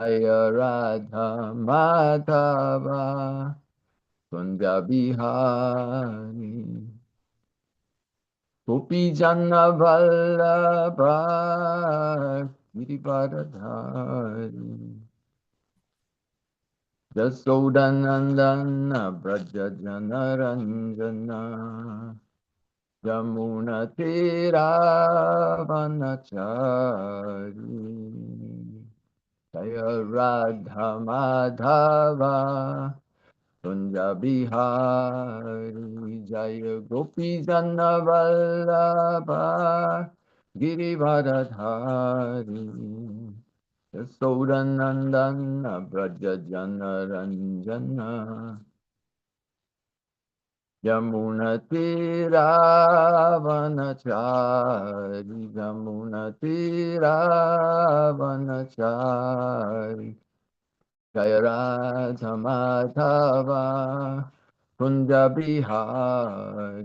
Jaya Radha Madhava Kunja Bihari Gopi Janna Vallabha Girivardhari Jasodanandana Braja Janaranjana Yamuna Tiravanachari Jaya Radha Madhava Kunja Bihari Jaya Gopi Janna Vallabha Girivardhari Yasodanandana Braja Janaranjana Yamuna Tiravanachari Yamuna Tiravanachari Jaya Radha Madhava Kunja Bihari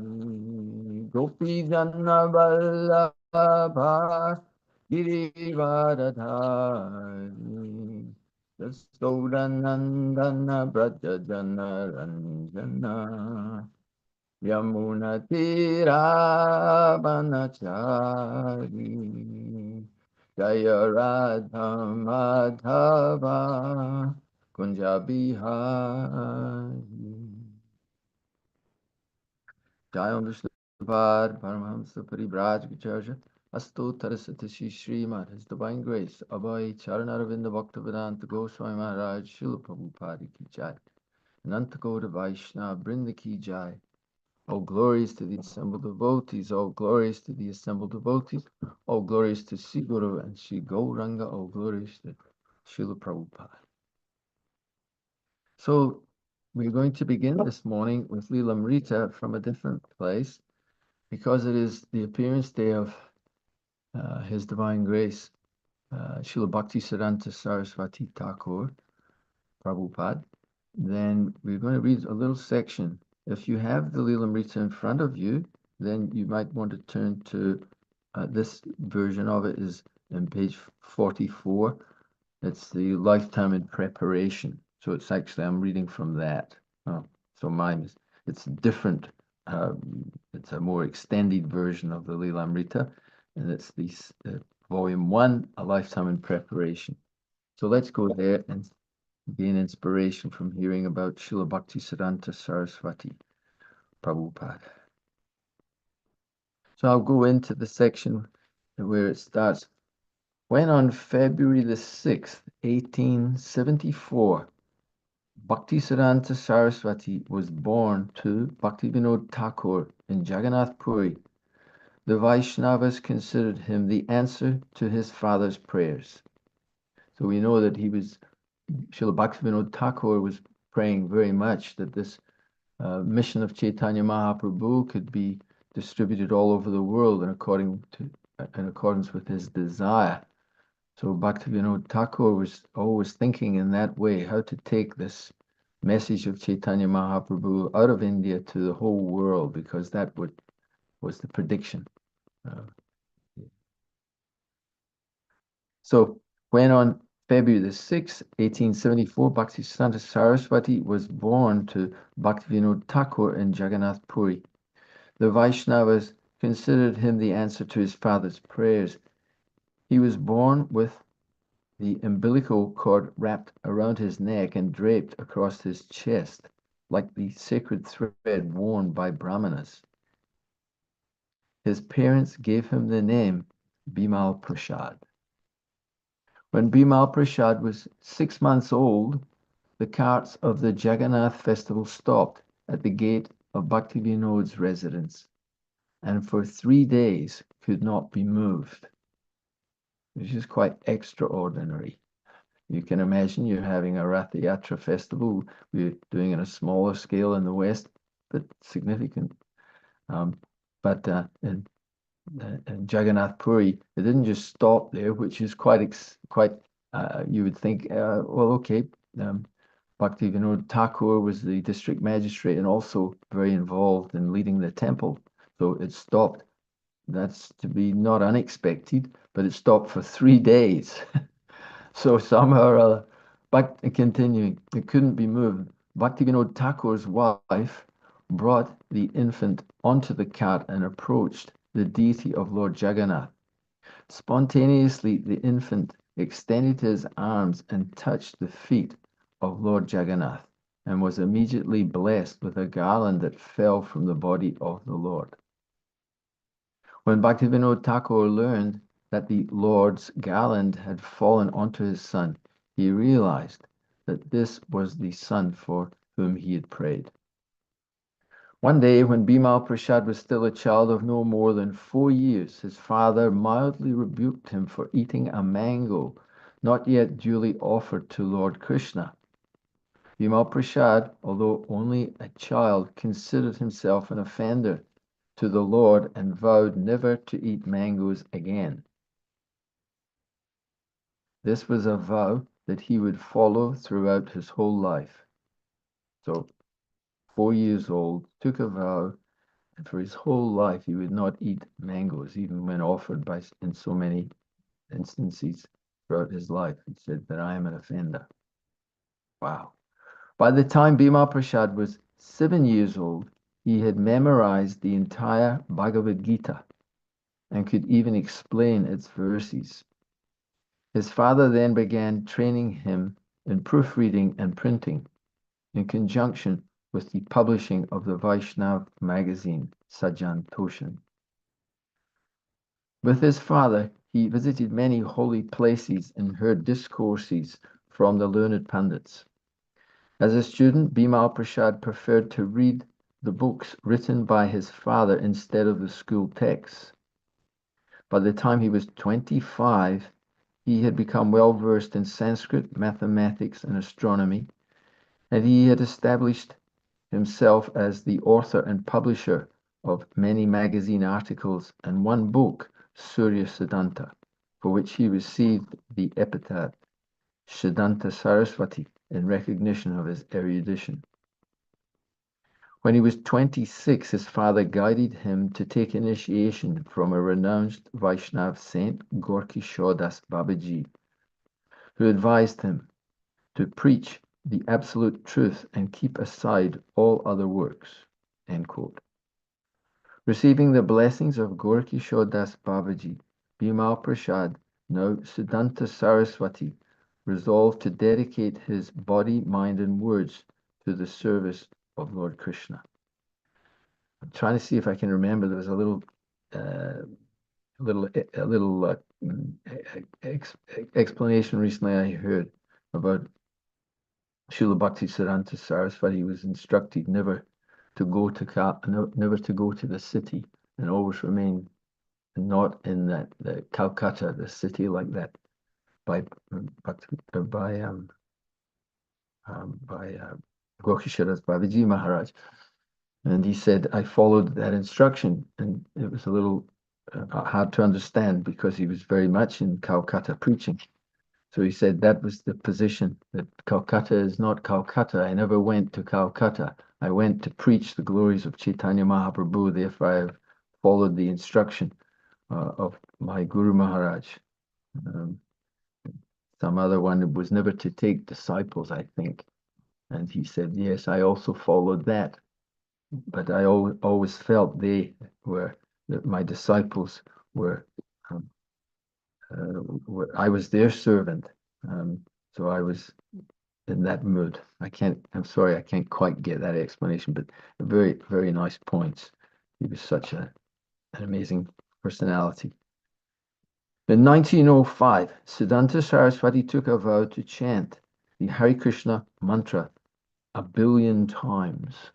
Gopi Janna Vallabha Girivardhari Yasodanandana Braja Janaranjana Yamuna Tiravanachari Jaya Radha Madhava Kunja Bihari Jaya Vishnuvad Paramahamsa Paribraj Vicharja Astu Tarasati Srimad His Divine Grace Abhay Charanaravindra Bhaktivedanta Goswami Maharaj Srila Prabhupada Ki Jai Ananta Gaura Vaishnava Brinda Ki Jai. All glories to the assembled devotees, all glories to the assembled devotees, all glories to Sri Guru and Sri Gauranga, all glories to Srila Prabhupada. So we're going to begin this morning with Lilamrita from a different place, because it is the appearance day of His Divine Grace, Srila Bhakti Siddhanta Saraswati Thakur, Prabhupada. Then we're going to read a little section. If you have the Lilamrita in front of you, then you might want to turn to this version of it is in page 44. It's the Lifetime in Preparation. So it's actually, I'm reading from that. Oh, so mine is, it's different. It's a more extended version of the Lilamrita, and it's this volume 1, A Lifetime in Preparation. So let's go there and gain inspiration from hearing about Srila Bhakti Siddhanta Saraswati Prabhupada. So I'll go into the section where it starts. When on February the 6th, 1874, Bhakti Siddhanta Saraswati was born to Bhaktivinoda Thakur in Jagannath Puri, the Vaishnavas considered him the answer to his father's prayers. So we know that Srila Bhaktivinoda Thakur was praying very much that this mission of Chaitanya Mahaprabhu could be distributed all over the world in accordance with his desire. So Bhaktivinoda Thakur was always thinking in that way, how to take this message of Chaitanya Mahaprabhu out of India to the whole world, because that was the prediction. So when on February the 6th, 1874, Bhaktisiddhanta Saraswati was born to Bhaktivinoda Thakur in Jagannath Puri. The Vaishnavas considered him the answer to his father's prayers. He was born with the umbilical cord wrapped around his neck and draped across his chest, like the sacred thread worn by Brahmanas. His parents gave him the name Bimal Prasad. When Bimal Prasad was 6 months old, the carts of the Jagannath festival stopped at the gate of Bhaktivinoda's residence, and for 3 days could not be moved, which is quite extraordinary. You can imagine you're having a Rath Yatra festival. We're doing it on a smaller scale in the West, but significant. But in Jagannath Puri, it didn't just stop there, which is quite you would think, well, okay, Bhaktivinoda Thakur was the district magistrate and also very involved in leading the temple, so it stopped. That's to be not unexpected, but it stopped for 3 days. So somehow or other, but continuing, it couldn't be moved. Bhaktivinoda Thakur's wife brought the infant onto the cart and approached the deity of Lord Jagannath. Spontaneously, the infant extended his arms and touched the feet of Lord Jagannath and was immediately blessed with a garland that fell from the body of the Lord. When Bhaktivinoda Thakur learned that the Lord's garland had fallen onto his son, he realized that this was the son for whom he had prayed. One day, when Bimal Prasad was still a child of no more than 4 years, his father mildly rebuked him for eating a mango not yet duly offered to Lord Krishna. Bimal Prasad, although only a child, considered himself an offender to the Lord and vowed never to eat mangoes again. This was a vow that he would follow throughout his whole life. So, 4 years old, took a vow, and for his whole life he would not eat mangoes, even when offered by in so many instances throughout his life. He said that I am an offender. Wow. By the time Bhima Prasad was 7 years old, he had memorized the entire Bhagavad Gita and could even explain its verses. His father then began training him in proofreading and printing, in conjunction with the publishing of the Vaishnav magazine, Sajan Toshan. With his father, he visited many holy places and heard discourses from the learned Pandits. As a student, Bimal Prasad preferred to read the books written by his father instead of the school texts. By the time he was 25, he had become well versed in Sanskrit, mathematics, and astronomy, and he had established himself as the author and publisher of many magazine articles and one book, Surya Siddhanta, for which he received the epithet Siddhanta Saraswati in recognition of his erudition. When he was 26, his father guided him to take initiation from a renowned Vaishnav saint, Gorkishore Das Babaji, who advised him to preach the absolute truth and keep aside all other works. End quote. Receiving the blessings of Gorkishore Das Babaji, Bimal Prasad, now Siddhanta Saraswati, resolved to dedicate his body, mind, and words to the service of Lord Krishna. I'm trying to see if I can remember. There was a little explanation recently I heard about Srila Bhakti Siddhanta Saraswati was instructed never to go to the city and always remain not in the Calcutta, the city like that, by Gokisharas Babaji Maharaj. And he said, I followed that instruction, and it was a little hard to understand because he was very much in Calcutta preaching. So he said that was the position, that Calcutta is not Calcutta. I never went to Calcutta. I went to preach the glories of Chaitanya Mahaprabhu. Therefore, I have followed the instruction of my Guru Maharaj. Some other one was never to take disciples, I think. And he said, yes, I also followed that. But I always felt that my disciples were, I was their servant. So I was in that mood. I'm sorry, I can't quite get that explanation, but very, very nice points. He was such an amazing personality. In 1905, Siddhanta Saraswati took a vow to chant the Hare Krishna mantra 1,000,000,000 times.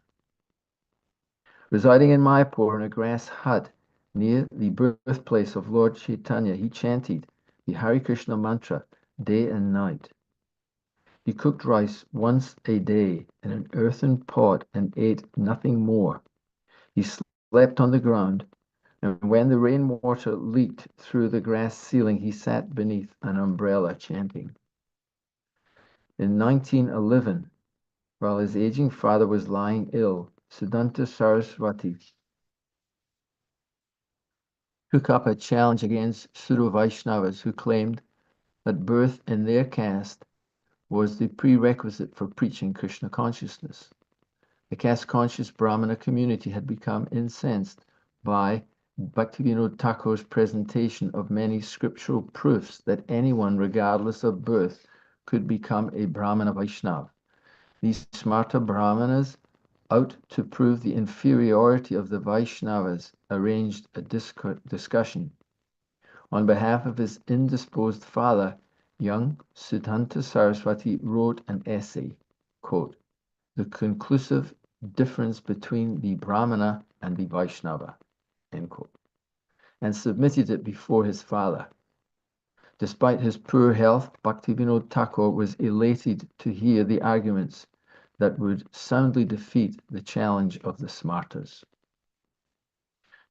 Residing in Mayapur in a grass hut near the birthplace of Lord Chaitanya, he chanted the Hare Krishna mantra day and night. He cooked rice once a day in an earthen pot and ate nothing more. He slept on the ground, and when the rainwater leaked through the grass ceiling, he sat beneath an umbrella chanting. In 1911, while his aging father was lying ill, Siddhanta Saraswati took up a challenge against pseudo Vaishnavas who claimed that birth in their caste was the prerequisite for preaching Krishna consciousness. The caste-conscious Brahmana community had become incensed by Bhaktivinoda Thakur's presentation of many scriptural proofs that anyone, regardless of birth, could become a Brahmana Vaishnava. These smarta Brahmanas, out to prove the inferiority of the Vaishnavas, arranged a discussion. On behalf of his indisposed father, young Siddhanta Saraswati wrote an essay, quote, "The conclusive difference between the Brahmana and the Vaishnava," end quote, and submitted it before his father. Despite his poor health, Bhaktivinoda Thakur was elated to hear the arguments that would soundly defeat the challenge of the smarters.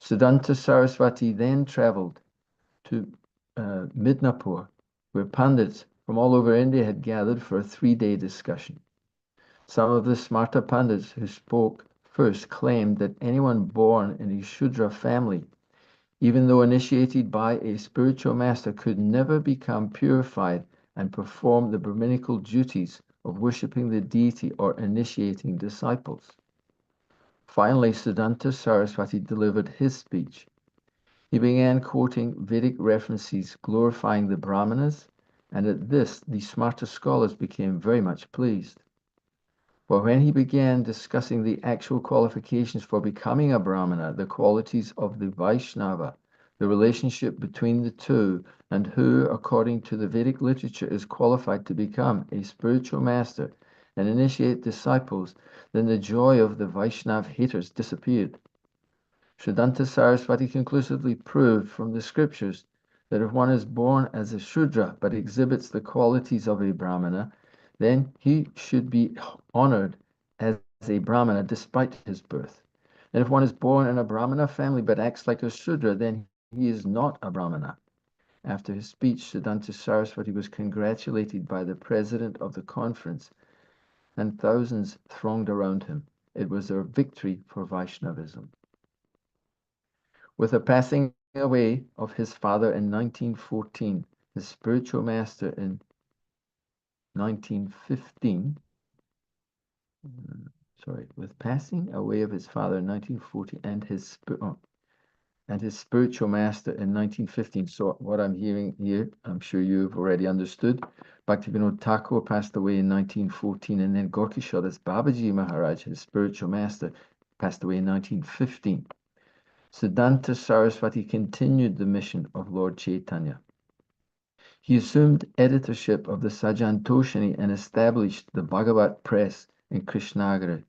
Siddhanta Saraswati then travelled to Midnapur, where Pandits from all over India had gathered for a 3-day discussion. Some of the smarta Pandits who spoke first claimed that anyone born in a Shudra family, even though initiated by a spiritual master, could never become purified and perform the Brahminical duties of worshipping the deity or initiating disciples. Finally, Siddhanta Saraswati delivered his speech. He began quoting Vedic references glorifying the Brahmanas, and at this the smarta scholars became very much pleased. For when he began discussing the actual qualifications for becoming a Brahmana, the qualities of the Vaishnava, the relationship between the two, and who, according to the Vedic literature, is qualified to become a spiritual master and initiate disciples, then the joy of the Vaishnav haters disappeared. Siddhanta Saraswati conclusively proved from the scriptures that if one is born as a Shudra but exhibits the qualities of a Brahmana, then he should be honored as a Brahmana despite his birth. And if one is born in a Brahmana family but acts like a Shudra, then he is not a Brahmana. After his speech, Siddhanta Saraswati was congratulated by the president of the conference, and thousands thronged around him. It was a victory for Vaishnavism. With the passing away of his father in 1914, his spiritual master in 1915, with passing away of his father in 1940 and his spiritual master in 1915. So what I'm hearing here, I'm sure you've already understood. Bhaktivinoda Thakur passed away in 1914, and then Gorkishore Das Babaji Maharaj, his spiritual master, passed away in 1915. Siddhanta Saraswati continued the mission of Lord Chaitanya. He assumed editorship of the Sajantoshini and established the Bhagavat Press in Krishnanagar.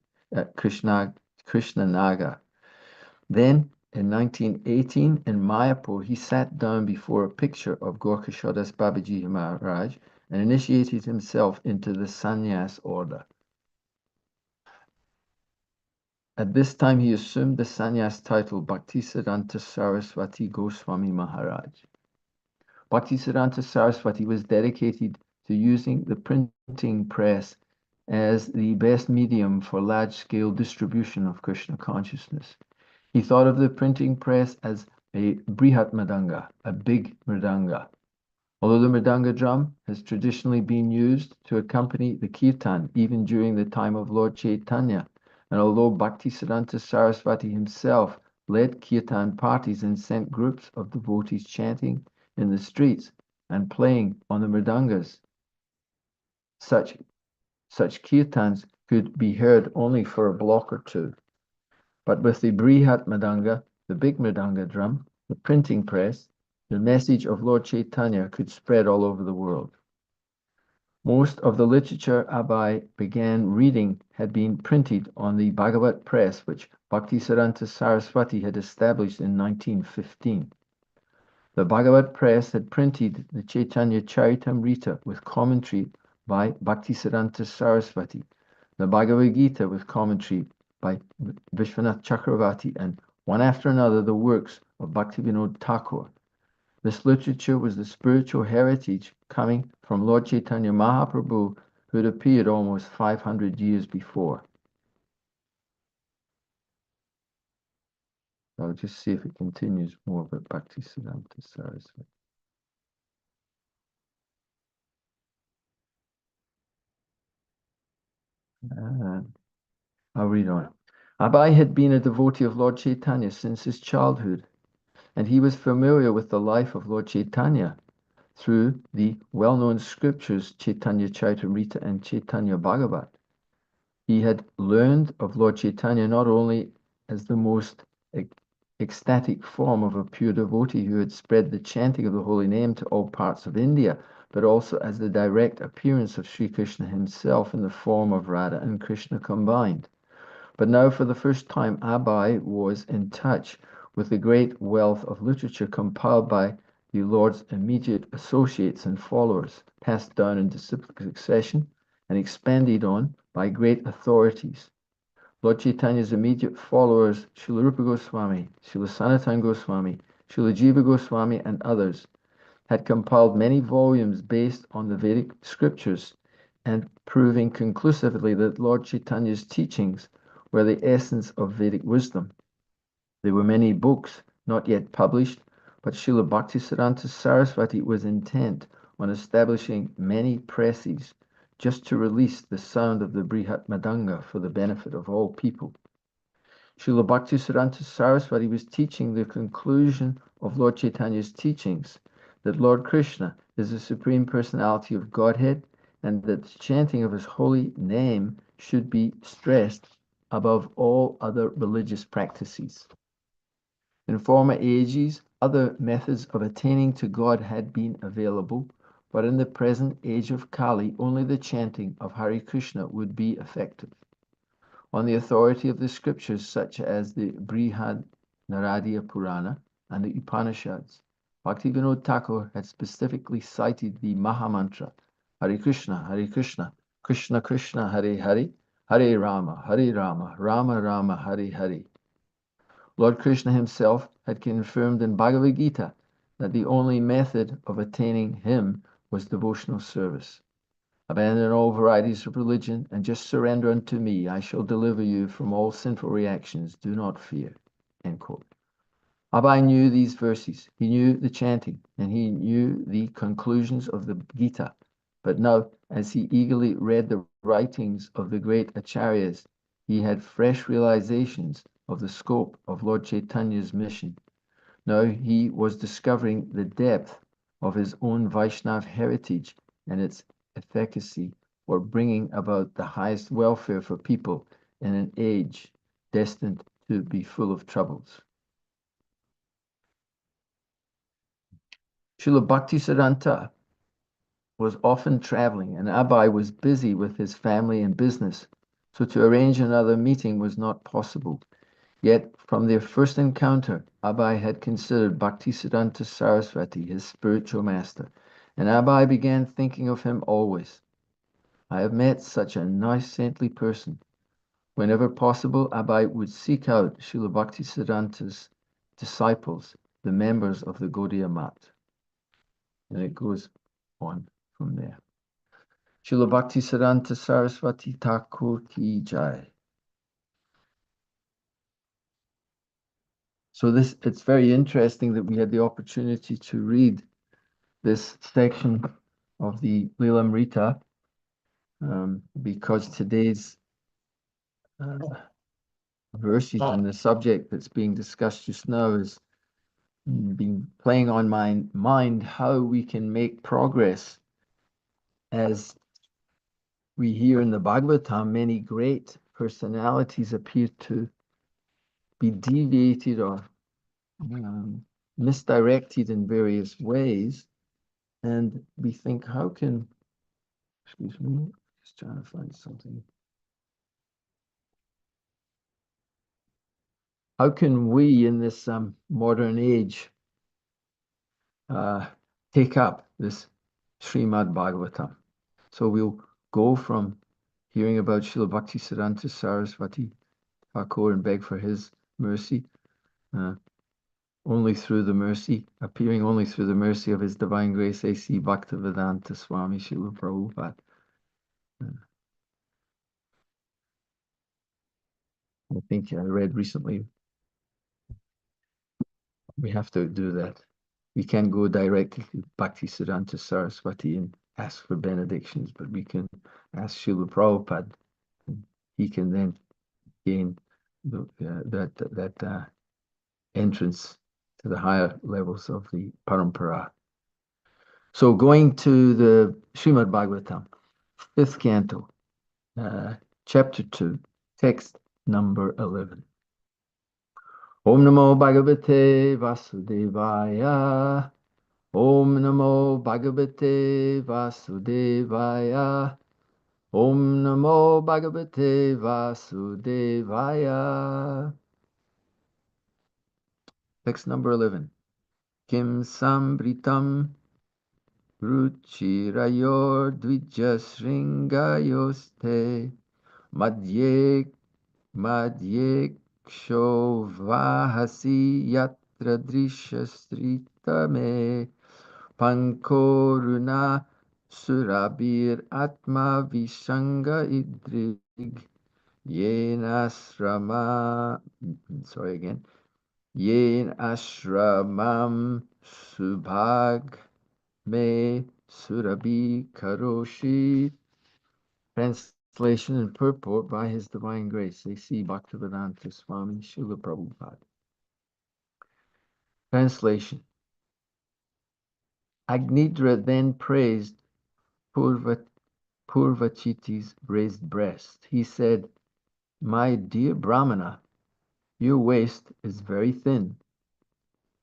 Then, in 1918, in Mayapur, he sat down before a picture of Gorkishore Das Babaji Maharaj and initiated himself into the sannyas order. At this time, he assumed the sannyas title Bhaktisiddhanta Saraswati Goswami Maharaj. Bhaktisiddhanta Saraswati was dedicated to using the printing press as the best medium for large-scale distribution of Krishna consciousness. He thought of the printing press as a brihat mridanga, a big mridanga. Although the mridanga drum has traditionally been used to accompany the kirtan even during the time of Lord Chaitanya, and although Bhaktisiddhanta Saraswati himself led kirtan parties and sent groups of devotees chanting in the streets and playing on the mridangas, such kirtans could be heard only for a block or two. But with the brihat mridanga, the big mridanga drum, the printing press, the message of Lord Chaitanya could spread all over the world. Most of the literature Abai began reading had been printed on the Bhagavat Press, which Bhaktisiddhanta Saraswati had established in 1915. The Bhagavat Press had printed the Chaitanya Charitamrita with commentary by Bhaktisiddhanta Saraswati, the Bhagavad Gita with commentary by Vishwanath Chakravarti, and one after another the works of Bhaktivinoda Thakur. This literature was the spiritual heritage coming from Lord Chaitanya Mahaprabhu, who had appeared almost 500 years before. I'll just see if it continues more about Bhaktisiddhanta Saraswati. I'll read on. Abai had been a devotee of Lord Chaitanya since his childhood, and he was familiar with the life of Lord Chaitanya through the well-known scriptures Chaitanya Charitamrita and Chaitanya Bhagavat. He had learned of Lord Chaitanya not only as the most ecstatic form of a pure devotee who had spread the chanting of the holy name to all parts of India, but also as the direct appearance of Sri Krishna himself in the form of Radha and Krishna combined. But now, for the first time, Abai was in touch with the great wealth of literature compiled by the Lord's immediate associates and followers, passed down in disciplic succession and expanded on by great authorities. Lord Chaitanya's immediate followers, Srila Rupa Goswami, Srila Sanatana Goswami, Srila Jiva Goswami, and others, had compiled many volumes based on the Vedic scriptures and proving conclusively that Lord Chaitanya's teachings were the essence of Vedic wisdom. There were many books not yet published, but Srila Bhaktisiddhanta Saraswati was intent on establishing many presses just to release the sound of the Brihat Madanga for the benefit of all people. Srila Bhaktisiddhanta Saraswati was teaching the conclusion of Lord Chaitanya's teachings, that Lord Krishna is the Supreme Personality of Godhead, and that the chanting of his holy name should be stressed above all other religious practices. In former ages, other methods of attaining to God had been available, but in the present age of Kali, only the chanting of Hare Krishna would be effective. On the authority of the scriptures such as the Brihad Naradiya Purana and the Upanishads, Bhaktivinoda Thakur had specifically cited the Mahamantra, Hare Krishna, Krishna Krishna, Hare Hare, Hare Rama, Rama Rama, Hare Hare. Lord Krishna himself had confirmed in Bhagavad Gita that the only method of attaining him was devotional service. Abandon all varieties of religion and just surrender unto me. I shall deliver you from all sinful reactions. Do not fear. End quote. Abai knew these verses. He knew the chanting and he knew the conclusions of the Gita. But now, as he eagerly read the writings of the great acharyas, he had fresh realizations of the scope of Lord Chaitanya's mission. Now he was discovering the depth of his own Vaishnav heritage and its efficacy for bringing about the highest welfare for people in an age destined to be full of troubles. Srila Bhaktisiddhanta was often traveling, and Abai was busy with his family and business, so to arrange another meeting was not possible. Yet, from their first encounter, Abai had considered Bhaktisiddhanta Saraswati his spiritual master, and Abai began thinking of him always. I have met such a nice, saintly person. Whenever possible, Abai would seek out Srila Bhaktisiddhanta's disciples, the members of the Gaudiya Mat. And it goes on from there. Srila Bhaktisiddhanta Saraswati Thakur Ki Jai. So it's very interesting that we had the opportunity to read this section of the Lilamrita because today's verses and the subject that's being discussed just now is been playing on my mind how we can make progress. As we hear in the Bhagavatam, many great personalities appear to be deviated or misdirected in various ways, and we think, how can, excuse me, just trying to find something. How can we in this modern age take up this Srimad Bhagavatam? So we'll go from hearing about Srila Bhaktisiddhanta Saraswati Thakur and beg for his mercy, only through the mercy, appearing only through the mercy of His Divine Grace, A.C. Bhaktivedanta Swami Srila Prabhupada. I think I read recently, we have to do that. We can't go directly to Bhaktisiddhanta Saraswati and ask for benedictions, but we can ask Srila Prabhupada he can then gain that entrance to the higher levels of the parampara. So going to the Srimad Bhagavatam, fifth canto, chapter 2, text number 11. Om Namo Bhagavate Vasudevaya. Om Namo Bhagavate Vasudevaya. Om Namo Bhagavate Vasudevaya. Text number 11. Kim Sambritam Ruchirayor Dvijasringayoste Madhyek Madhyekshovahasi Yatra Drishastritame Pankoruna Surabir Atma Vishanga Idrig Yenasrama. Sorry again. Yen ashramam subhag me surabi karoshi. Translation and purport by His Divine Grace, A.C. Bhaktivedanta Swami Srila Prabhupada. Translation. Agnidra then praised Purvachiti's raised breast. He said, "My dear Brahmana, your waist is very thin.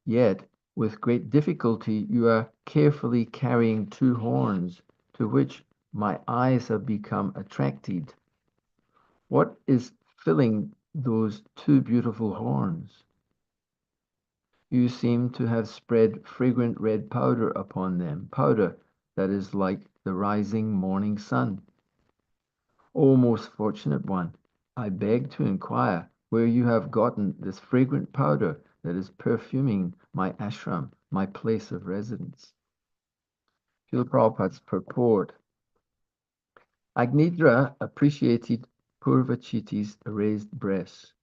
Yet, with great difficulty, you are carefully carrying two horns, to which my eyes have become attracted. What is filling those two beautiful horns? You seem to have spread fragrant red powder upon them, powder that is like the rising morning sun. O most fortunate one, I beg to inquire where you have gotten this fragrant powder that is perfuming my ashram, my place of residence." Srila Prabhupada's purport. Agnidra appreciated Purvachiti's raised breasts.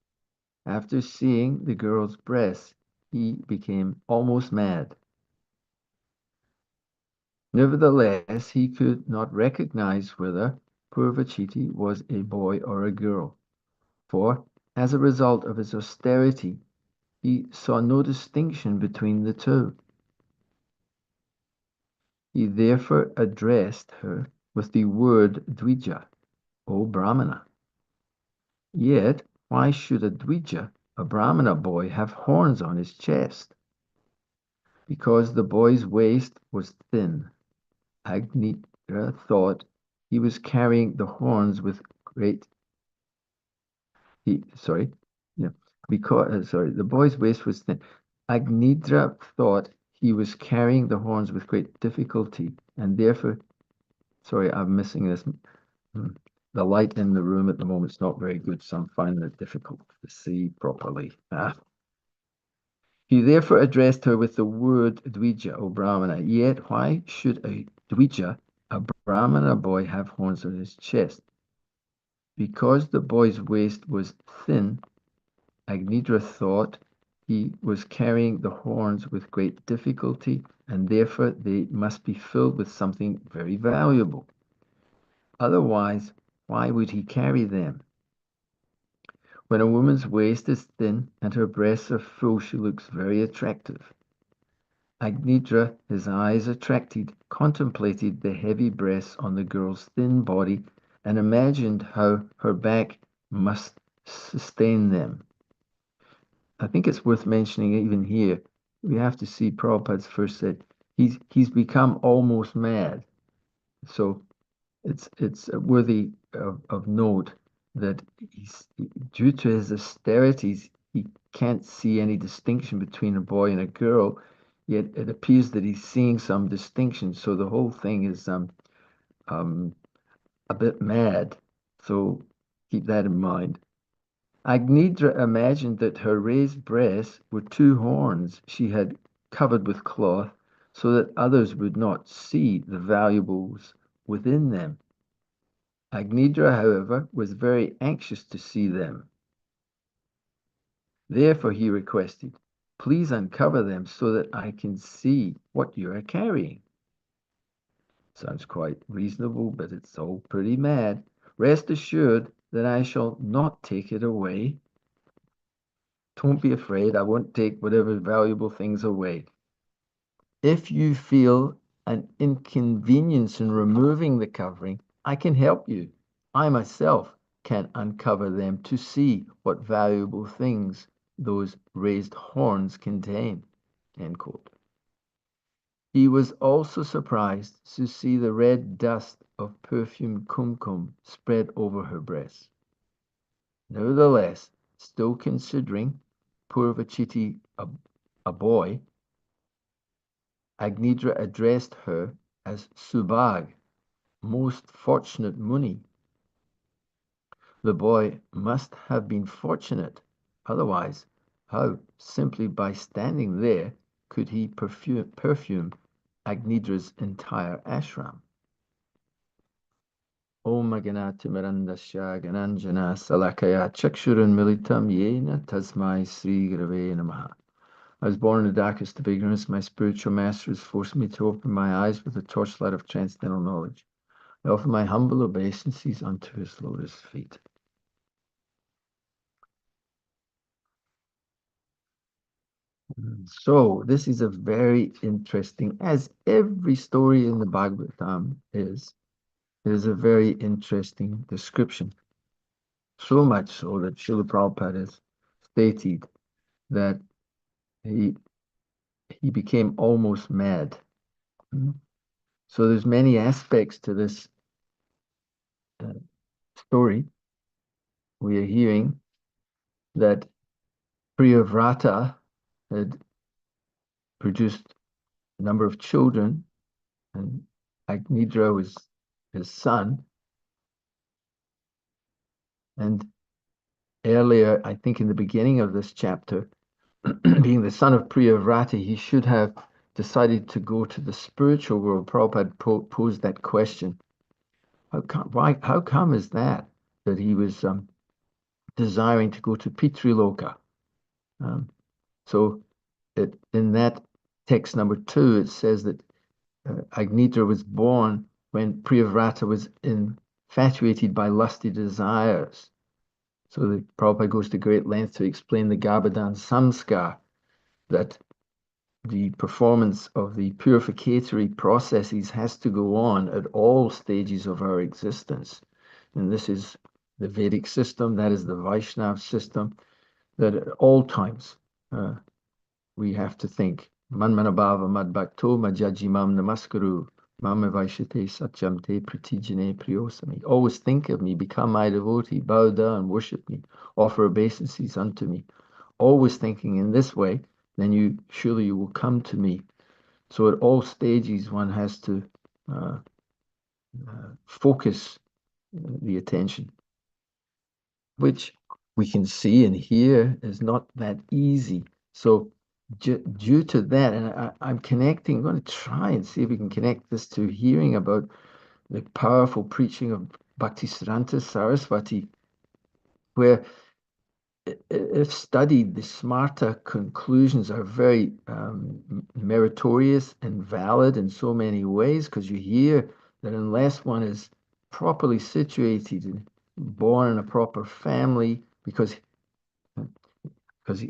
After seeing the girl's breasts, he became almost mad. Nevertheless, he could not recognize whether Purvachiti was a boy or a girl, for, as a result of his austerity, he saw no distinction between the two. He therefore addressed her with the word Dvija, O Brahmana. Yet, why should a Dvija, a Brahmana boy, have horns on his chest? Because the boy's waist was thin. Agnidra thought he was carrying the horns with great. The boy's waist was thin. Agnidra thought he was carrying the horns with great difficulty, and therefore, I'm missing this. The light in the room at the moment is not very good, so I'm finding it difficult to see properly. He therefore addressed her with the word Dvija, O Brahmana. Yet why should a Dvija, a Brahmana boy, have horns on his chest? Because the boy's waist was thin, Agnidra thought he was carrying the horns with great difficulty, and therefore they must be filled with something very valuable. Otherwise, why would he carry them? When a woman's waist is thin and her breasts are full, she looks very attractive. Agnidra, his eyes attracted, contemplated the heavy breasts on the girl's thin body and imagined how her back must sustain them. I think it's worth mentioning even here, we have to see Prabhupada's first said, he's become almost mad. So it's worthy of note that due to his austerities, he can't see any distinction between a boy and a girl, yet it appears that he's seeing some distinction. So the whole thing is a bit mad. So keep that in mind. Agnidra imagined that her raised breasts were two horns she had covered with cloth so that others would not see the valuables within them. Agnidra, however, was very anxious to see them. Therefore, he requested, "Please uncover them so that I can see what you are carrying." Sounds quite reasonable, but it's all pretty mad. Rest assured that I shall not take it away. Don't be afraid. I won't take whatever valuable things away. If you feel an inconvenience in removing the covering, I can help you. I myself can uncover them to see what valuable things those raised horns contain. End quote. He was also surprised to see the red dust of perfumed kumkum spread over her breasts. Nevertheless, still considering Purvachiti a boy, Agnidra addressed her as Subhag, most fortunate Muni. The boy must have been fortunate, otherwise, how, simply by standing there, could he perfume Agnidra's entire ashram? Om Ganatimirandasya Gananjana Salakaya Chakshurun Militam Yena Tasmai Sri Grave Namaha. I was born in the darkest of ignorance. My spiritual master has forced me to open my eyes with the torchlight of transcendental knowledge. I offer my humble obeisances unto his lotus feet. So this is a very interesting, as every story in the Bhagavatam is, it is a very interesting description. So much so that Srila Prabhupada has stated that he became almost mad. So there's many aspects to this story. We are hearing that Priyavrata had produced a number of children, and Agnidra was his son. And earlier, I think in the beginning of this chapter, being the son of Priyavrata, he should have decided to go to the spiritual world. Prabhupada posed that question. How come is that he was desiring to go to Pitriloka? So in that text number 2, it says that Agnitra was born when Priyavrata was infatuated by lusty desires. So the Prabhupada goes to great length to explain the Garbhadan Samskar, that the performance of the purificatory processes has to go on at all stages of our existence. And this is the Vedic system, that is the Vaishnava system, that at all times we have to think, Manmanabhava Madbhakto Majajimam Namaskaru, Mama Vaishate Satyam Te Pratijane Priyosami. Always think of me, become my devotee, bow down, worship me, offer obeisances unto me. Always thinking in this way, then surely you will come to me. So at all stages, one has to focus the attention, which we can see and hear is not that easy. So due to that, and I'm connecting, I'm going to try and see if we can connect this to hearing about the powerful preaching of Bhaktisiddhanta Saraswati, where if studied, the smarta conclusions are very meritorious and valid in so many ways, because you hear that unless one is properly situated and born in a proper family, because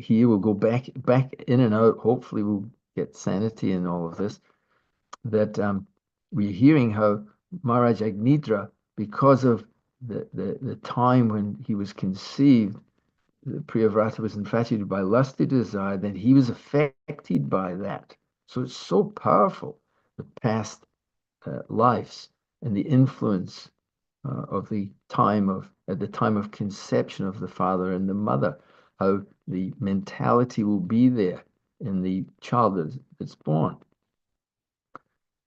here we'll go back in and out, hopefully we'll get sanity in all of this, that we're hearing how Maharaj Agnidra, because of the time when he was conceived, Priyavrata was infatuated by lusty desire, then he was affected by that. So it's so powerful, the past lives and the influence of the time at the time of conception of the father and the mother, how the mentality will be there in the child that's born.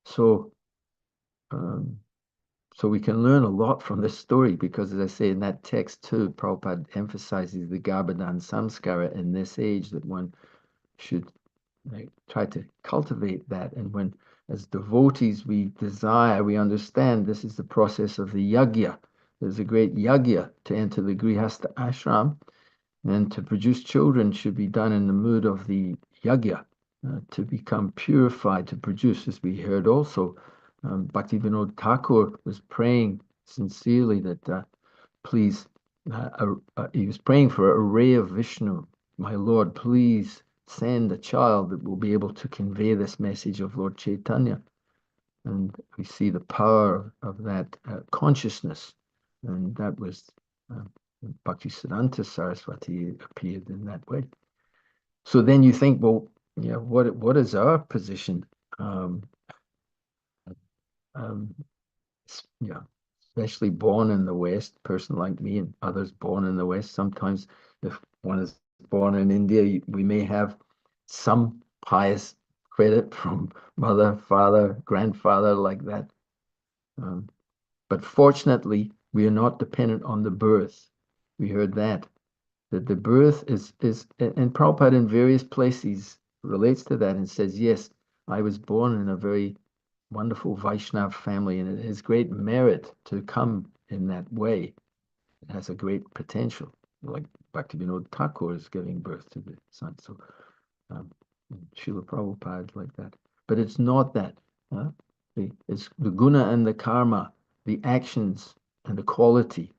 So, so we can learn a lot from this story, because, as I say in that text too, Prabhupada emphasizes the Garbhadan Samskara in this age, that one should try to cultivate that. And when, as devotees, we understand this is the process of the yagya. There's a great yagya to enter the grihastha ashram, and to produce children should be done in the mood of the yagya, to become purified, to produce, as we heard also. Bhaktivinoda Thakur was praying sincerely that please he was praying for a ray of Vishnu. My Lord, please send a child that will be able to convey this message of Lord Chaitanya. And we see the power of that consciousness. And that was uh, Bhaktisiddhanta Saraswati appeared in that way. So then you think, well, yeah, what is our position? Um, um, yeah, especially born in the West, person like me and others born in the West. Sometimes, if one is born in India, we may have some pious credit from mother, father, grandfather, like that. Um, but fortunately, we are not dependent on the birth. We heard that the birth is, and Prabhupada in various places relates to that and says, yes, I was born in a very wonderful Vaishnav family, and it is great merit to come in that way. It has a great potential, like Bhaktivinoda Thakur is giving birth to the son. So um, Srila Prabhupada like that. But it's not that. It's the guna and the karma, the actions and the quality.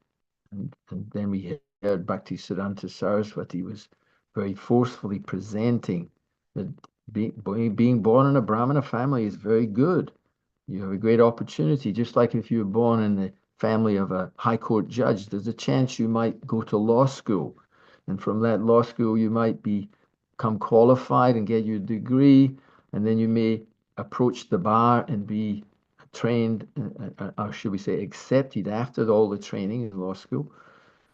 And then we heard Bhaktisiddhanta Saraswati was very forcefully presenting that being born in a Brahmana family is very good. You have a great opportunity, just like if you were born in the family of a high court judge, there's a chance you might go to law school. And from that law school, you might become qualified and get your degree. And then you may approach the bar and be trained, or should we say, accepted after all the training in law school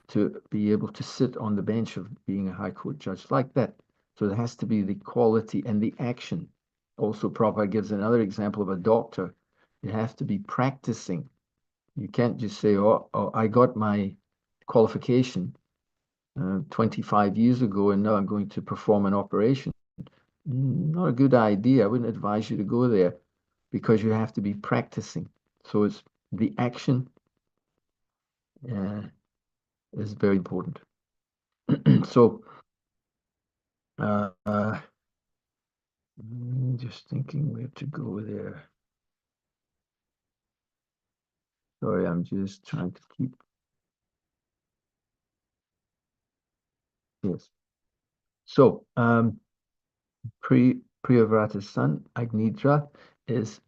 to be able to sit on the bench of being a high court judge like that. So there has to be the quality and the action. Also, Prabhupada gives another example of a doctor. You have to be practicing. You can't just say, oh I got my qualification 25 years ago and now I'm going to perform an operation. Not a good idea. I wouldn't advise you to go there because you have to be practicing. So it's the action uh, is very important. So just thinking where to go there. Sorry, I'm just trying to keep. Yes. So, Priyavrata's son, Agnidra, is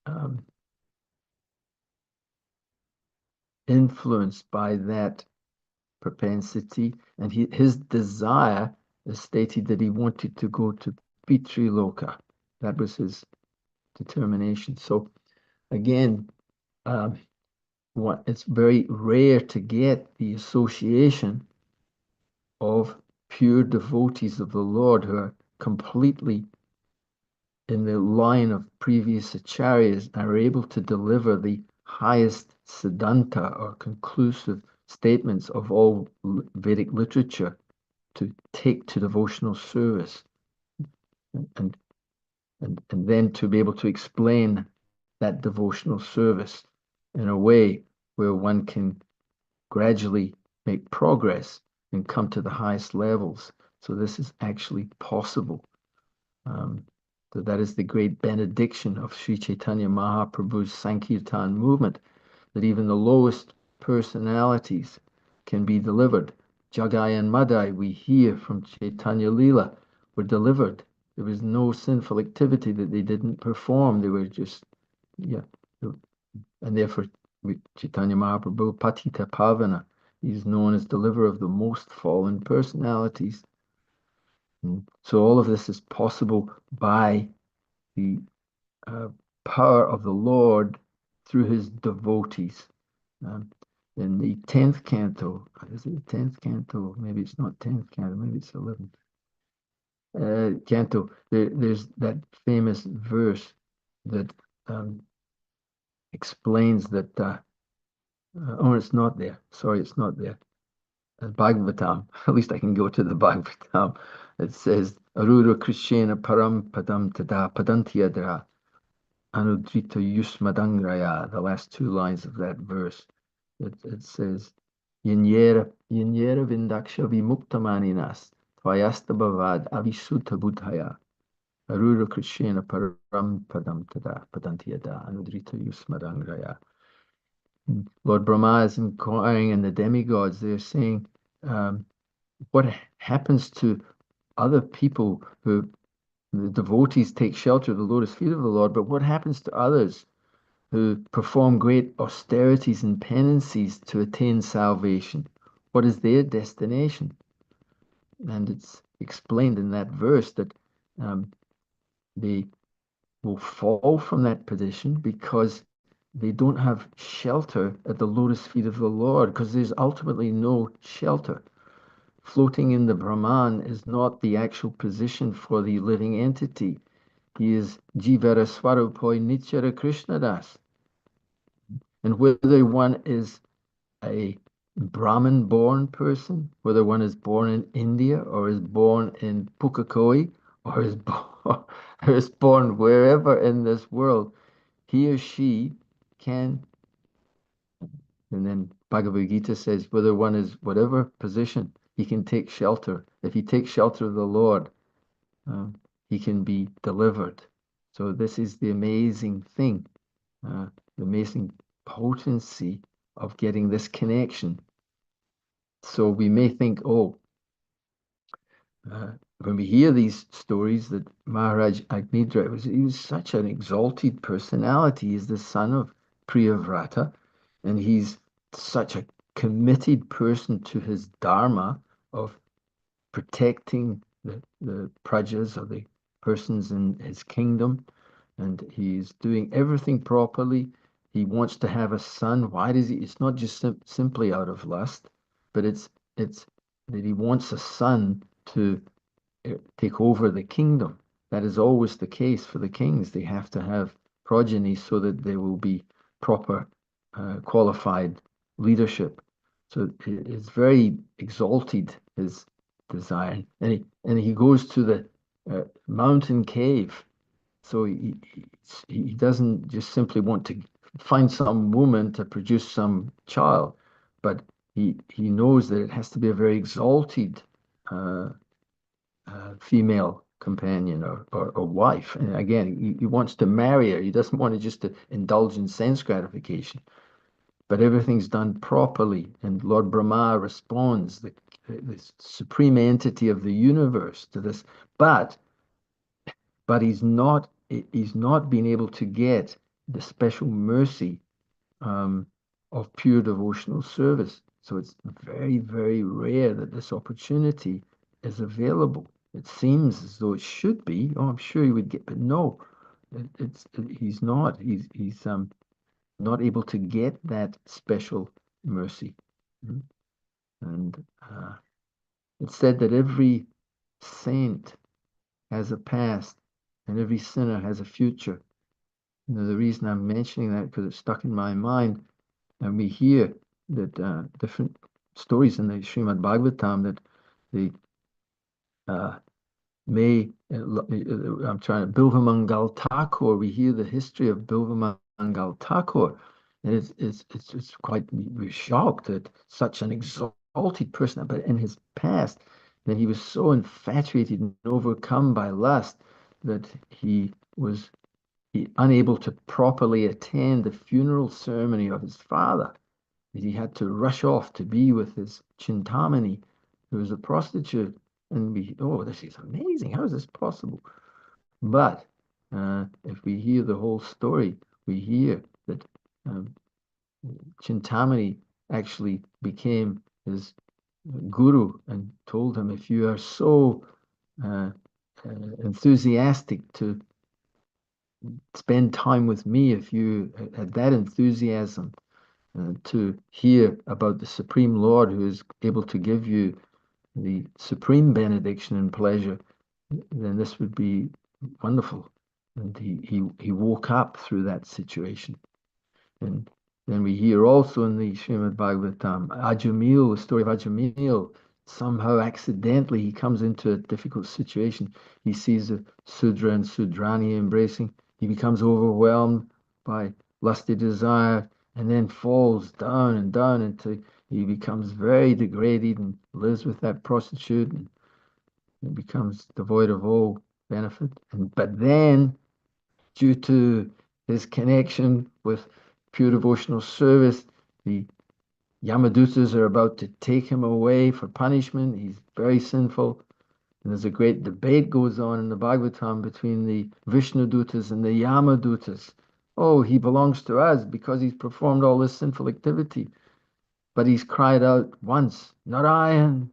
um, influenced by that propensity, and his desire is stated that he wanted to go to Pitriloka. That was his determination. So, again, um, it's very rare to get the association of pure devotees of the Lord who are completely in the line of previous acharyas and are able to deliver the highest siddhanta or conclusive statements of all Vedic literature to take to devotional service and, and then to be able to explain that devotional service in a way where one can gradually make progress and come to the highest levels. So this is actually possible. So that is the great benediction of Sri Chaitanya Mahaprabhu's Sankirtan movement, that even the lowest personalities can be delivered. Jagai and Madai, we hear from Chaitanya Leela, were delivered. There was no sinful activity that they didn't perform. They were just, yeah. And therefore, Chaitanya Mahaprabhu, Patita Pavana, is known as deliverer of the most fallen personalities. So all of this is possible by the uh, power of the Lord through his devotees. Um, in the 10th canto, is it the 10th canto? Maybe it's not 10th canto, maybe it's 11th canto. There's that famous verse that explains that. Oh, it's not there. Sorry, it's not there. Bhagavatam. At least I can go to the Bhagavatam. It says, Arura Krishna Param Padam Tada Padantiyadra Anudrita Yusmadangraya. The last two lines of that verse. It says, Yinyera Vindaksha Vimuktamaninas Tvayasta Bhavad Avisuta Buddhaya. Arura Krishna Param Padam Tada Padantiyada Anudrita Yusmadangraya. Lord Brahma is inquiring, and the demigods, they're saying, um, what happens to other people who, the devotees, take shelter at the lotus feet of the Lord, but what happens to others who perform great austerities and penances to attain salvation? What is their destination? And it's explained in that verse that um, they will fall from that position because they don't have shelter at the lotus feet of the Lord, because there's ultimately no shelter. Floating in the Brahman is not the actual position for the living entity. He is Jivara Swarupoi Nityara Krishnadas. And whether one is a Brahmin born person, whether one is born in India or is born in Pukakoi or is born, or is born wherever in this world, he or she can. And then Bhagavad Gita says, whether one is whatever position, he can take shelter. If he takes shelter of the Lord, um, he can be delivered. So this is the amazing thing, the amazing potency of getting this connection. So we may think, oh, when we hear these stories that Maharaj Agnidra he was such an exalted personality. He's the son of Priyavrata, and he's such a committed person to his dharma of protecting the prajas or the persons in his kingdom, and he's doing everything properly. He wants to have a son. Why does he? It's not just simply out of lust, but it's that he wants a son to take over the kingdom. That is always the case for the kings. They have to have progeny so that there will be proper, qualified leadership. So it's very exalted, his desire. And he goes to the mountain cave. So he doesn't just simply want to find some woman to produce some child, but he knows that it has to be a very exalted uh, female companion or wife. And again, he wants to marry her. He doesn't want to just to indulge in sense gratification, but everything's done properly. And Lord Brahma responds, the supreme entity of the universe, to this. But he's not been able to get the special mercy um, of pure devotional service. So it's very, very rare that this opportunity is available. It seems as though it should be. Oh, I'm sure he would get, but no, he's not. He's not able to get that special mercy. Mm. And it's said that every saint has a past and every sinner has a future. The reason I'm mentioning that because it's stuck in my mind. And we hear that different stories in the Srimad Bhagavatam that the uh, may I'm trying to Bilvamangal Thakur. We hear the history of Bilvamangal Thakur, and it's quite we're shocked that such an exalted person, but in his past, that he was so infatuated and overcome by lust that he was unable to properly attend the funeral ceremony of his father, that he had to rush off to be with his Chintamani, who was a prostitute. And this is amazing. How is this possible? But if we hear the whole story, we hear that um, Chintamani actually became his guru and told him, if you are so uh, enthusiastic to spend time with me, if you had that enthusiasm to hear about the Supreme Lord who is able to give you the supreme benediction and pleasure, then this would be wonderful. And he woke up through that situation. And then we hear also in the Srimad Bhagavatam, Ajamil, the story of Ajamil. Somehow accidentally he comes into a difficult situation. He sees a Sudra and Sudrani embracing. He becomes overwhelmed by lusty desire and then falls down and down until he becomes very degraded and lives with that prostitute and becomes devoid of all benefit. But then, due to his connection with pure devotional service, the Yamadutas are about to take him away for punishment. He's very sinful. And there's a great debate goes on in the Bhagavatam between the Vishnudutas and the Yamadutas. Oh, he belongs to us because he's performed all this sinful activity. But he's cried out once, Narayan.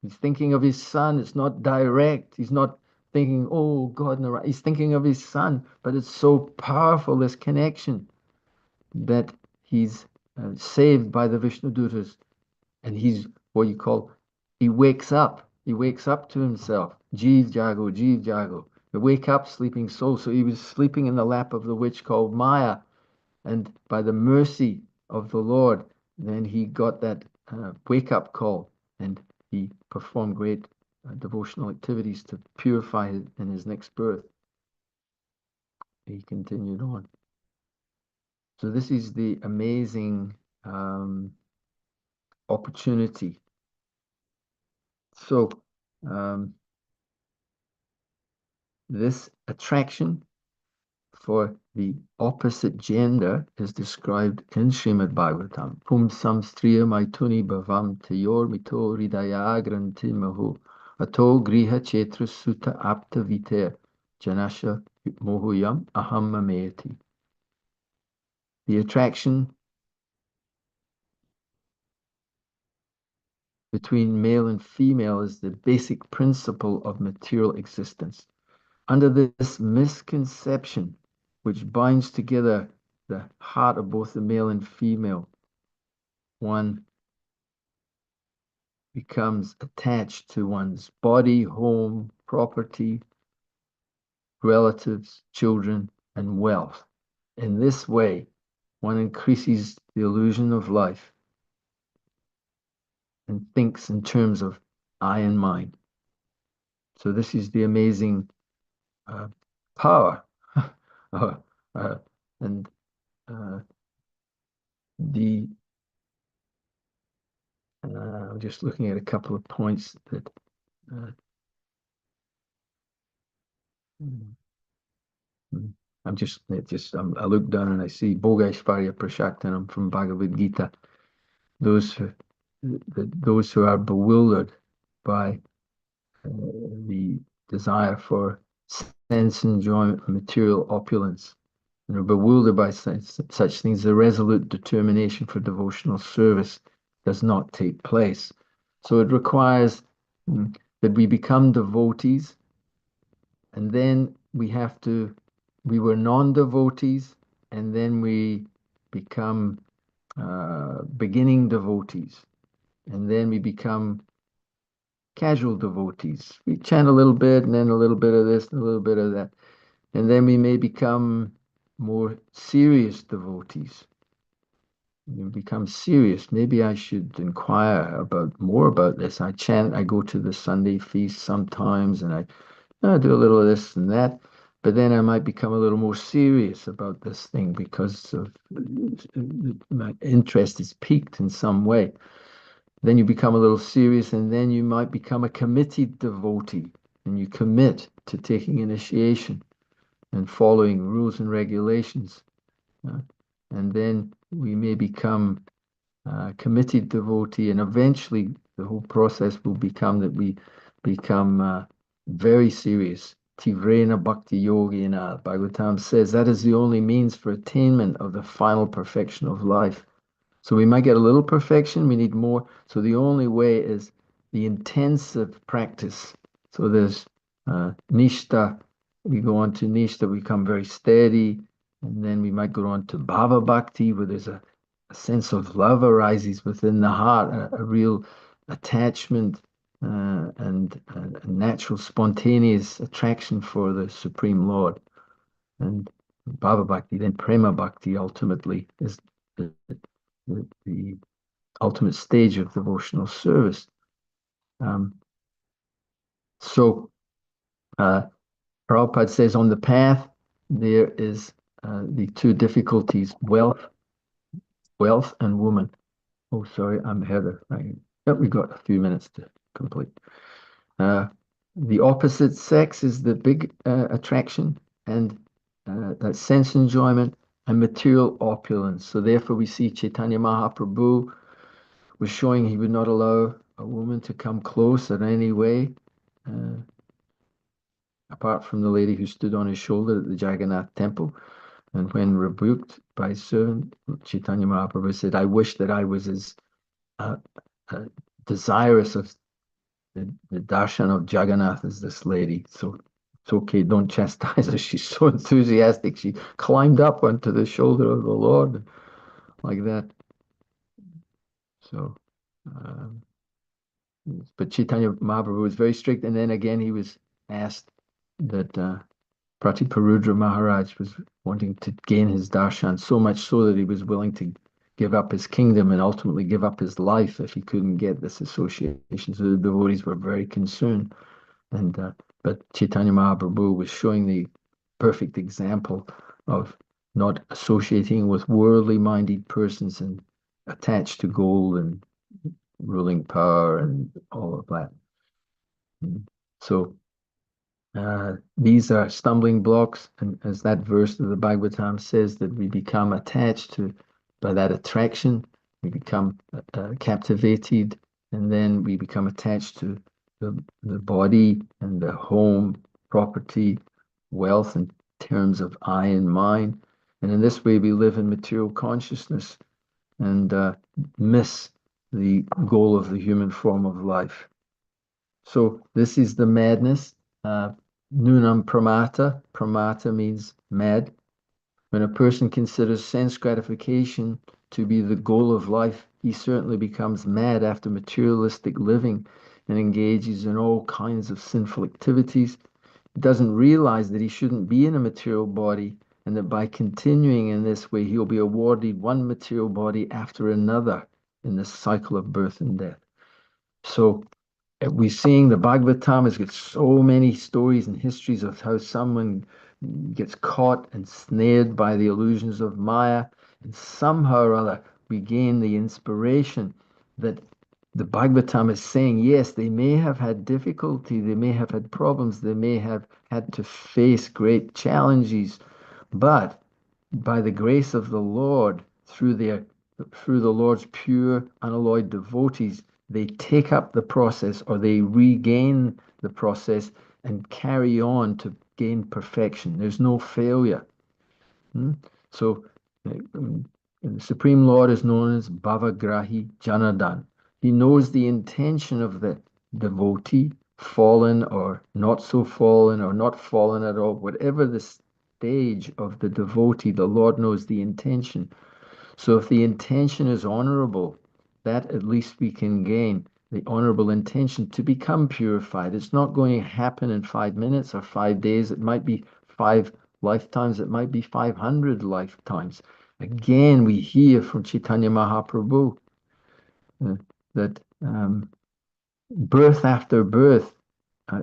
He's thinking of his son. It's not direct. He's not thinking, oh God, Narayan. He's thinking of his son. But it's so powerful, this connection, that he's saved by the Vishnudutas. And he's what you call, he wakes up. He wakes up to himself. Jeev Jago, Jeev Jago. You wake up, sleeping soul. So he was sleeping in the lap of the witch called Maya. And by the mercy of the Lord, then he got that wake up call, and he performed great devotional activities to purify it in his next birth. He continued on. So this is the amazing opportunity. So this attraction for the opposite gender is described in Srimad Bhagavatam. Pumsam striya maituni bhavam tayor mito ridaya granti mahu ato griha chetra sutta apta viter janasha mohuyam aham mameti. The attraction between male and female is the basic principle of material existence. Under this misconception, which binds together the heart of both the male and female, one becomes attached to one's body, home, property, relatives, children, and wealth. In this way, one increases the illusion of life and thinks in terms of I and mine. So this is the amazing power. And the I'm just looking at a couple of points that I look down and I see Bhogaishvarya Prashaktanam from Bhagavad Gita. Those who are bewildered by the desire for sense enjoyment, material opulence, and are bewildered by such things, the resolute determination for devotional service does not take place. So it requires that we become devotees, and then we were non-devotees, and then we become beginning devotees, and then we become casual devotees. We chant a little bit, and then a little bit of this, and a little bit of that, and then we may become more serious devotees. You become serious. Maybe I should inquire more about this. I chant, I go to the Sunday feast sometimes, and I do a little of this and that, but then I might become a little more serious about this thing because of my interest is piqued in some way. Then you become a little serious, and then you might become a committed devotee, and you commit to taking initiation and following rules and regulations. And then we may become committed devotee, and eventually the whole process will become that we become very serious. Tivrena Bhakti Yogina, Bhagavatam says that is the only means for attainment of the final perfection of life. So we might get a little perfection, we need more. So the only way is the intensive practice. So there's Nishta, we go on to Nishta, we become very steady, and then we might go on to Bhava Bhakti, where there's a sense of love arises within the heart, a real attachment and a natural spontaneous attraction for the Supreme Lord. And Bhava Bhakti, then Prema Bhakti ultimately is the ultimate stage of devotional service. So Prabhupada says on the path there is the two difficulties, wealth and woman. Oh, sorry, I'm Heather. We've got a few minutes to complete. The opposite sex is the big attraction, and that sense enjoyment, and material opulence. So therefore we see Chaitanya Mahaprabhu was showing he would not allow a woman to come close in any way, uh, apart from the lady who stood on his shoulder at the Jagannath temple. And when rebuked by his servant, Chaitanya Mahaprabhu said, I wish that I was as uh, uh, desirous of the darshan of Jagannath as this lady. So it's okay, don't chastise her. She's so enthusiastic. She climbed up onto the shoulder of the Lord like that. So, um, but Chaitanya Mahaprabhu was very strict. And then again, he was asked that Pratiparudra Maharaj was wanting to gain his darshan so much so that he was willing to give up his kingdom and ultimately give up his life if he couldn't get this association. So the devotees were very concerned. And but Chaitanya Mahaprabhu was showing the perfect example of not associating with worldly minded persons and attached to gold and ruling power and all of that. So these are stumbling blocks, and as that verse of the Bhagavatam says, that we become attached to by that attraction, we become captivated, and then we become attached to the body and the home, property, wealth in terms of I and mine. And in this way, we live in material consciousness and miss the goal of the human form of life. So this is the madness. Nunam pramata. Pramata means mad. When a person considers sense gratification to be the goal of life, he certainly becomes mad after materialistic living and engages in all kinds of sinful activities. He doesn't realize that he shouldn't be in a material body and that by continuing in this way, he'll be awarded one material body after another in this cycle of birth and death. So we're seeing the Bhagavatam has got so many stories and histories of how someone gets caught and snared by the illusions of Maya, and somehow or other we gain the inspiration that the Bhagavatam is saying, yes, they may have had difficulty, they may have had problems, they may have had to face great challenges, but by the grace of the Lord, through the Lord's pure, unalloyed devotees, they take up the process or they regain the process and carry on to gain perfection. There's no failure. So the Supreme Lord is known as Bhavagrahi Janadan. He knows the intention of the devotee, fallen or not so fallen or not fallen at all, whatever the stage of the devotee, the Lord knows the intention. So if the intention is honorable, that at least we can gain the honorable intention to become purified. It's not going to happen in 5 minutes or 5 days. It might be 5 lifetimes. It might be 500 lifetimes. Again, we hear from Chaitanya Mahaprabhu that birth after birth,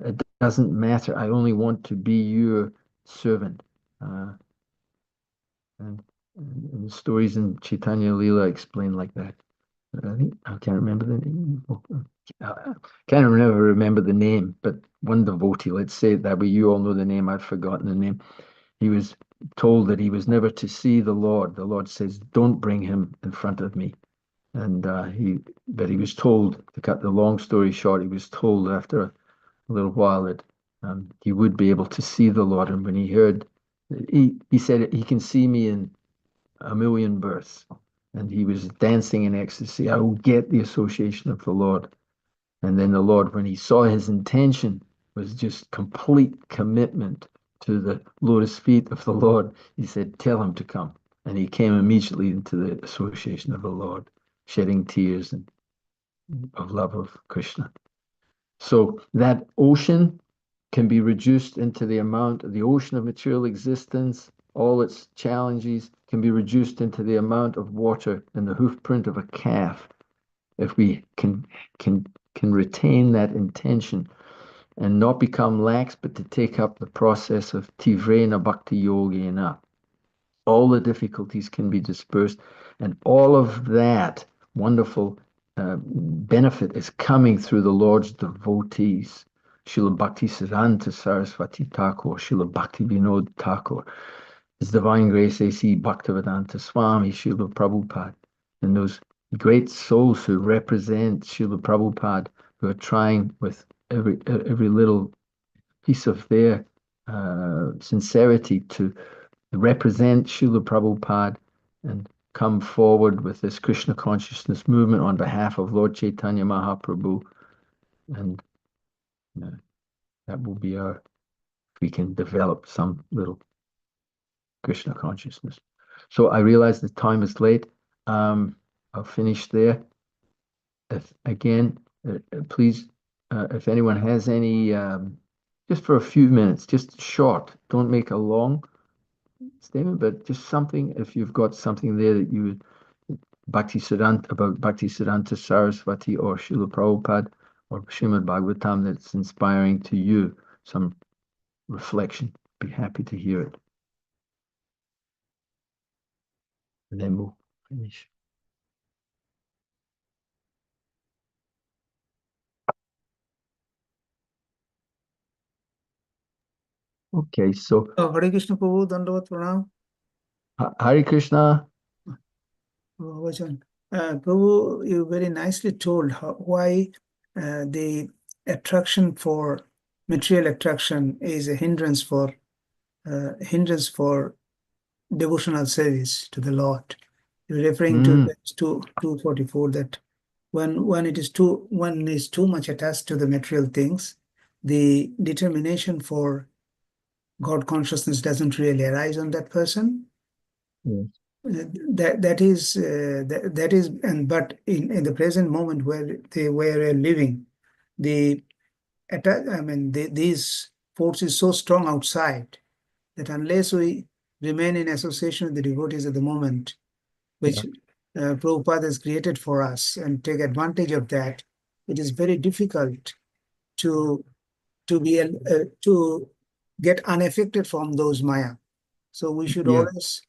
it doesn't matter. I only want to be your servant. And the stories in Chaitanya Leela explain like that. I think I can't remember the name. I can't remember the name, but one devotee, let's say it that way. You all know the name. I've forgotten the name. He was told that he was never to see the Lord. The Lord says, "Don't bring him in front of me." And but he was told, to cut the long story short, he was told after a little while that he would be able to see the Lord. And when he heard, he said, "He can see me in a million births." And he was dancing in ecstasy. I will get the association of the Lord. And then the Lord, when he saw his intention was just complete commitment to the lotus feet of the Lord, he said, "Tell him to come." And he came immediately into the association of the Lord, shedding tears and of love of Krishna. So that ocean can be reduced into the ocean of material existence, all its challenges can be reduced into the amount of water in the hoof print of a calf if we can retain that intention and not become lax, but to take up the process of Tivrena Bhakti Yogena. All the difficulties can be dispersed, and all of that wonderful benefit is coming through the Lord's devotees. Srila Bhakti Siddhanta Saraswati Thakur, Srila Bhakti Vinod Thakur. His Divine Grace A.C. Bhaktivedanta Swami Srila Prabhupada, and those great souls who represent Srila Prabhupada, who are trying with every little piece of their sincerity to represent Srila Prabhupada and come forward with this Krishna consciousness movement on behalf of Lord Chaitanya Mahaprabhu. And that will be if we can develop some little Krishna consciousness. So I realize the time is late. I'll finish there. Please, if anyone has any, just for a few minutes, just short, don't make a long statement, but just something, if you've got something there that you would, about Bhaktisiddhanta Saraswati or Srila Prabhupada or Srimad Bhagavatam that's inspiring to you, some reflection, be happy to hear it. And then we'll finish. Okay, so Hare Krishna Prabhu, Dandavat Pranam. Hare Krishna. Prabhu, you very nicely told why the attraction for material attraction is a hindrance for devotional service to the Lord. You're referring to verse 244 that when one is too much attached to the material things, the determination for God consciousness doesn't really arise on that person. Yes. That is, but in the present moment where they were living, these forces so strong outside that unless we remain in association with the devotees at the moment, which Prabhupada has created for us, and take advantage of that, it is very difficult to get unaffected from those Maya. So we should always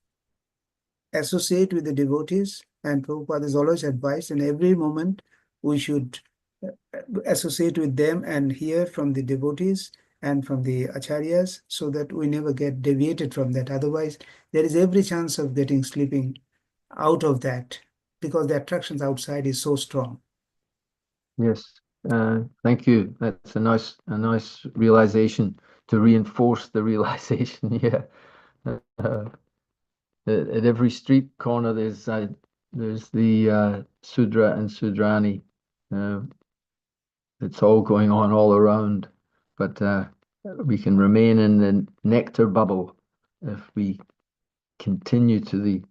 associate with the devotees, and Prabhupada is always advised in every moment we should associate with them and hear from the devotees and from the acharyas so that we never get deviated from that. Otherwise, there is every chance of getting slipping out of that because the attractions outside is so strong. Yes, thank you. That's a nice realization to reinforce the realization. Yeah, at every street corner there's the Sudra and Sudrani. It's all going on all around, but we can remain in the nectar bubble if we continue to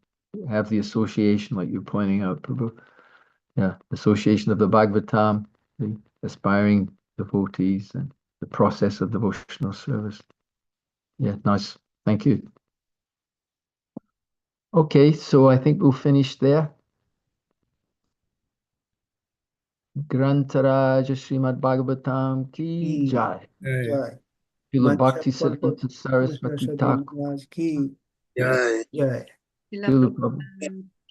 have the association, like you're pointing out, Prabhu. Yeah, association of the Bhagavatam, the aspiring devotees, and the process of devotional service. Yeah, nice. Thank you. Okay, so I think we'll finish there. Grantaraja Srimad Bhagavatam ki jai. Jai. Srila Bhaktisiddhanta Saraswati Thakur. Ki Jai. Jai. Srila Prabhu.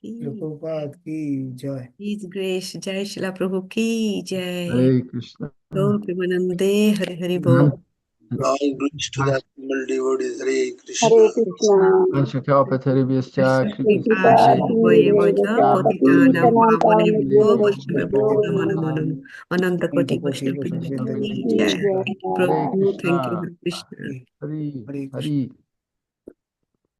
Prabhupada ki Jai. His grace, Jai Shila Prabhu ki Jai. Hare Krishna. Om Premanande, Hare Hare Bol. All grace to the humble devotees. Hare Krishna. Hare Krishna. Panchakalpataribhyascha Kritika Boye Vaja, Potitana, Pavane, Vaishnava, Namo Namo, Ananda Koti Vaishnava ki Jai. Thank you, Prabhu. Thank you, Hare Krishna. Hari